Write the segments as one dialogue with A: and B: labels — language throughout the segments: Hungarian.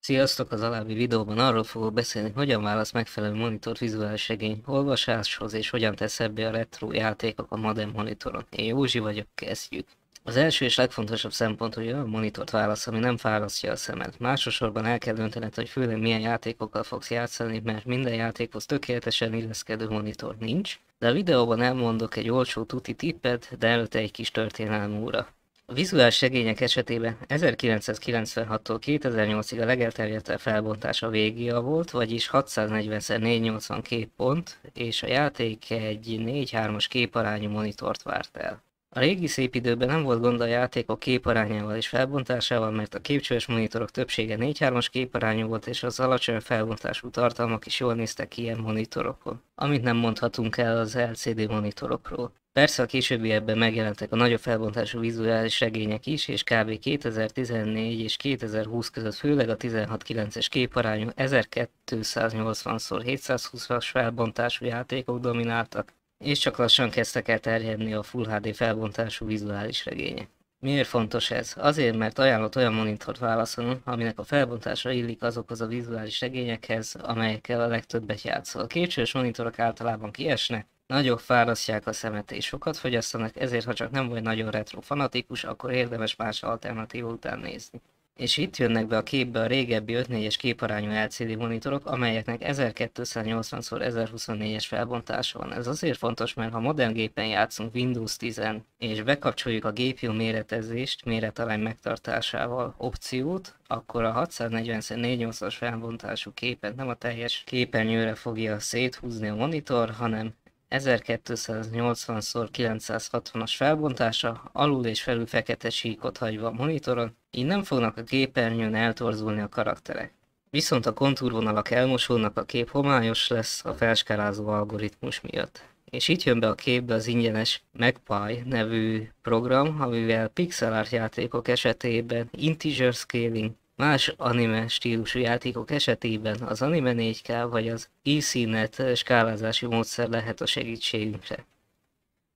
A: Sziasztok! Az alábbi videóban arról fogok beszélni, hogyan választ megfelelő monitort vizuális regény olvasáshoz, és hogyan tesz ebbé a retro játékok a modern monitoron. Én Józsi vagyok, kezdjük! Az első és legfontosabb szempont, hogy olyan monitort válasz, ami nem fárasztja a szemed. Másosorban el kell döntened, hogy főleg milyen játékokkal fogsz játszani, mert minden játékhoz tökéletesen illeszkedő monitor nincs, de a videóban elmondok egy olcsó tuti tippet, de előtte egy kis történelmi óra. A vizuális regények esetében 1996-tól 2008-ig a legelterjedtebb felbontása VGA volt, vagyis 640x480 pont, és a játék egy 4:3-as képarányú monitort várt el. A régi szép időben nem volt gond a játékok képarányával és felbontásával, mert a képcsöves monitorok többsége 4:3-as képarányú volt, és az alacsony felbontású tartalmak is jól néztek ki ilyen monitorokon. Amit nem mondhatunk el az LCD monitorokról. Persze a későbbiekben megjelentek a nagyobb felbontású vizuális regények is, és kb. 2014 és 2020 között főleg a 16:9-es képarányú 1280x720-as felbontású játékok domináltak, és csak lassan kezdtek el terjedni a Full HD felbontású vizuális regények. Miért fontos ez? Azért, mert ajánlott olyan monitort válaszolni, aminek a felbontása illik azokhoz a vizuális regényekhez, amelyekkel a legtöbbet játszol. A képcsős monitorok általában kiesnek, nagyobb fárasztják a szemet és sokat fogyasztanak, ezért ha csak nem vagy nagyon retro fanatikus, akkor érdemes más alternatíva után nézni. És itt jönnek be a képbe a régebbi 5:4-es képarányú LCD monitorok, amelyeknek 1280x1024-es felbontása van. Ez azért fontos, mert ha modern gépen játszunk Windows 10 és bekapcsoljuk a GPU méretezést, méretarany megtartásával opciót, akkor a 640x480-as felbontású képet nem a teljes képernyőre fogja széthúzni a monitor, hanem 1280x960-as felbontása, alul és felül fekete síkot hagyva a monitoron, így nem fognak a képernyőn eltorzulni a karakterek. Viszont a kontúrvonalak elmosódnak, a kép homályos lesz a felskálázó algoritmus miatt. És itt jön be a képbe az ingyenes MagPie nevű program, amivel pixel art játékok esetében integer scaling, más anime stílusú játékok esetében az Anime 4K vagy az ECNet skálázási módszer lehet a segítségünkre.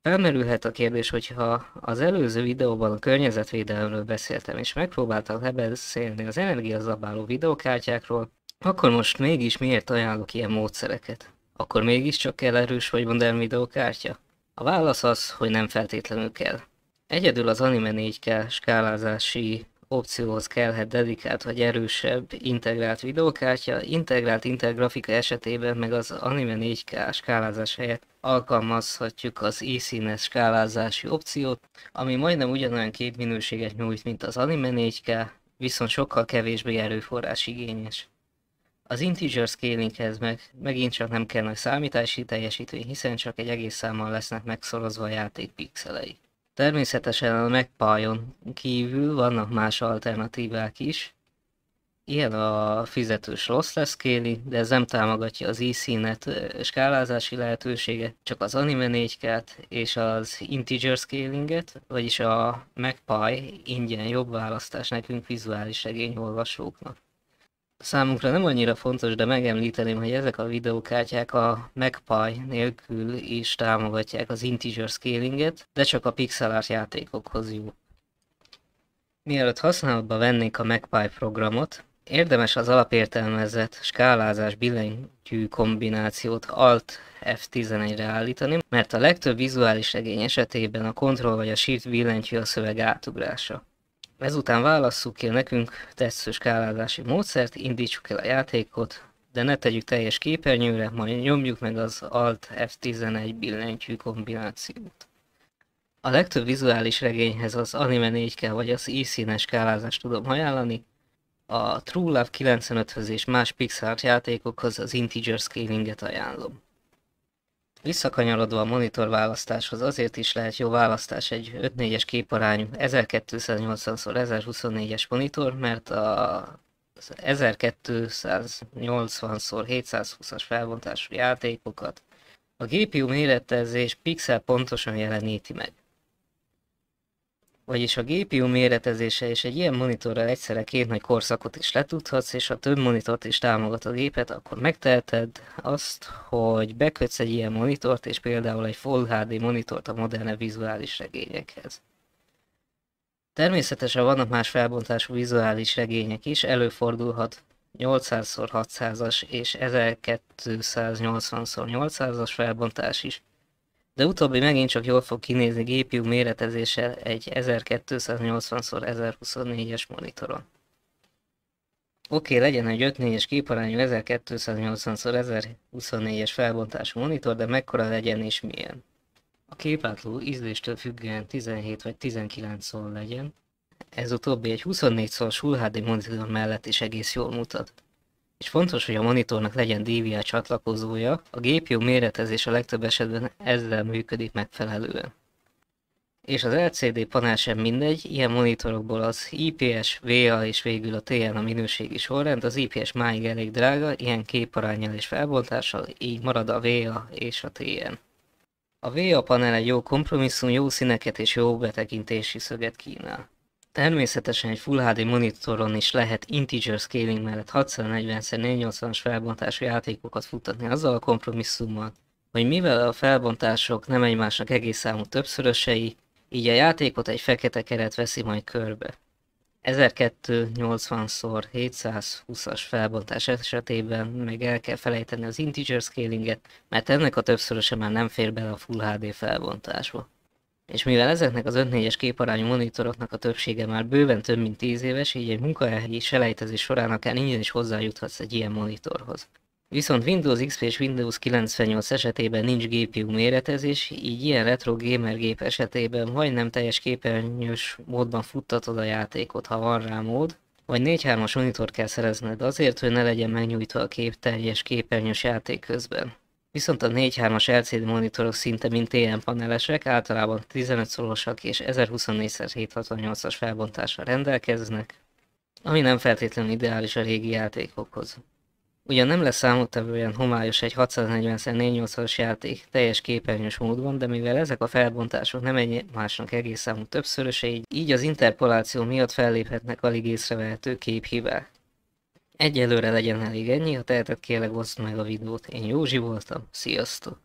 A: Felmerülhet a kérdés, hogyha az előző videóban a környezetvédelemről beszéltem, és megpróbáltam lebeszélni az energiazabáló videókártyákról, akkor most mégis miért ajánlok ilyen módszereket? Akkor mégiscsak kell erős vagy modern videókártya? A válasz az, hogy nem feltétlenül kell. Egyedül az Anime 4K skálázási opcióhoz kellhet dedikált vagy erősebb integrált videókártya, integrált Intel-grafika esetében meg az Anime 4K skálázás helyett alkalmazhatjuk az eScene skálázási opciót, ami majdnem ugyanolyan képminőséget nyújt, mint az Anime 4K, viszont sokkal kevésbé erőforrás igényes. Az integer scalinghez megint csak nem kell nagy számítási teljesítmény, hiszen csak egy egész számmal lesznek megszorozva a játék pixelei. Természetesen a MagPie-on kívül vannak más alternatívák is, ilyen a fizetős lossless scaling, de ez nem támogatja az eScene-net skálázási lehetőséget, csak az Anime 4K-t és az integer scalinget, vagyis a MagPie ingyen jobb választás nekünk vizuális regényolvasóknak. Számunkra nem annyira fontos, de megemlíteném, hogy ezek a videókártyák a MagPie nélkül is támogatják az integer scalinget, de csak a pixel art játékokhoz jó. Mielőtt használatba vennék a MagPie programot, érdemes az alapértelmezett skálázás billentyű kombinációt Alt F11-re állítani, mert a legtöbb vizuális regény esetében a Ctrl vagy a Shift billentyű a szöveg átugrása. Ezután válasszuk ki a nekünk tetsző skálázási módszert, indítsuk el a játékot, de ne tegyük teljes képernyőre, majd nyomjuk meg az Alt F11 billentyű kombinációt. A legtöbb vizuális regényhez az Anime 4K vagy az eScene skálázást tudom ajánlani, a True Love 95-höz és más pixel art játékokhoz az integer scalinget ajánlom. Visszakanyarodva a monitor választáshoz, azért is lehet jó választás egy 5:4-es képarányú 1280x1024-es monitor, mert az 1280x720-as felbontású játékokat a GPU méretezés pixel pontosan jeleníti meg. Vagyis a GPU méretezése és egy ilyen monitorral egyszerre két nagy korszakot is letudhatsz, és ha több monitort is támogat a gépet, akkor megteheted azt, hogy bekötsz egy ilyen monitort, és például egy Full HD monitort a modernebb vizuális regényekhez. Természetesen vannak más felbontású vizuális regények is, előfordulhat, 800x600-as és 1280x800-as felbontás is. De utóbbi megint csak jól fog kinézni GPU méretezéssel egy 1280x1024-es monitoron. Oké, legyen egy 5:4-es képarányú 1280x1024-es felbontású monitor, de mekkora legyen és milyen? A képátló ízléstől függően 17 vagy 19 szól legyen. Ez utóbbi egy 24 szolos Full HD monitor mellett is egész jól mutat. És fontos, hogy a monitornak legyen DVI csatlakozója, a GPU méretezés a legtöbb esetben ezzel működik megfelelően. És az LCD panel sem mindegy, ilyen monitorokból az IPS, VA és végül a TN a minőségi sorrend, az IPS máig elég drága, ilyen képaránnyal és felbontással, így marad a VA és a TN. A VA panel egy jó kompromisszum, jó színeket és jó betekintési szöget kínál. Természetesen egy Full HD monitoron is lehet integer scaling mellett 640x480-as felbontású játékokat futtatni azzal a kompromisszummal, hogy mivel a felbontások nem egymásnak egész számú többszörösei, így a játékot egy fekete keret veszi majd körbe. 1280x720-as felbontás esetében meg el kell felejteni az integer scalinget, mert ennek a többszöröse már nem fér bele a Full HD felbontásba. És mivel ezeknek az 5:4-es képarányú monitoroknak a többsége már bőven több mint 10 éves, így egy munkahelyi selejtezés során akár ingyen is hozzájuthatsz egy ilyen monitorhoz. Viszont Windows XP és Windows 98 esetében nincs GPU méretezés, így ilyen retro gamer gép esetében vagy nem teljes képernyős módban futtatod a játékot, ha van rá mód, vagy 4:3-as monitor kell szerezned azért, hogy ne legyen megnyújtva a kép teljes képernyős játék közben. Viszont a 4:3-as LCD monitorok szinte mind TN panelesek, általában 15 szorosak és 1024x768-as felbontással rendelkeznek, ami nem feltétlenül ideális a régi játékokhoz. Ugyan nem lesz számottevően homályos egy 640x480-as játék teljes képernyős módban, de mivel ezek a felbontások nem egymásnak egész számú többszörösei, így az interpoláció miatt felléphetnek alig észrevehető képhibák. Egyelőre legyen elég ennyi, ha teheted kérlek oszd meg a videót. Én Józsi voltam, sziasztok!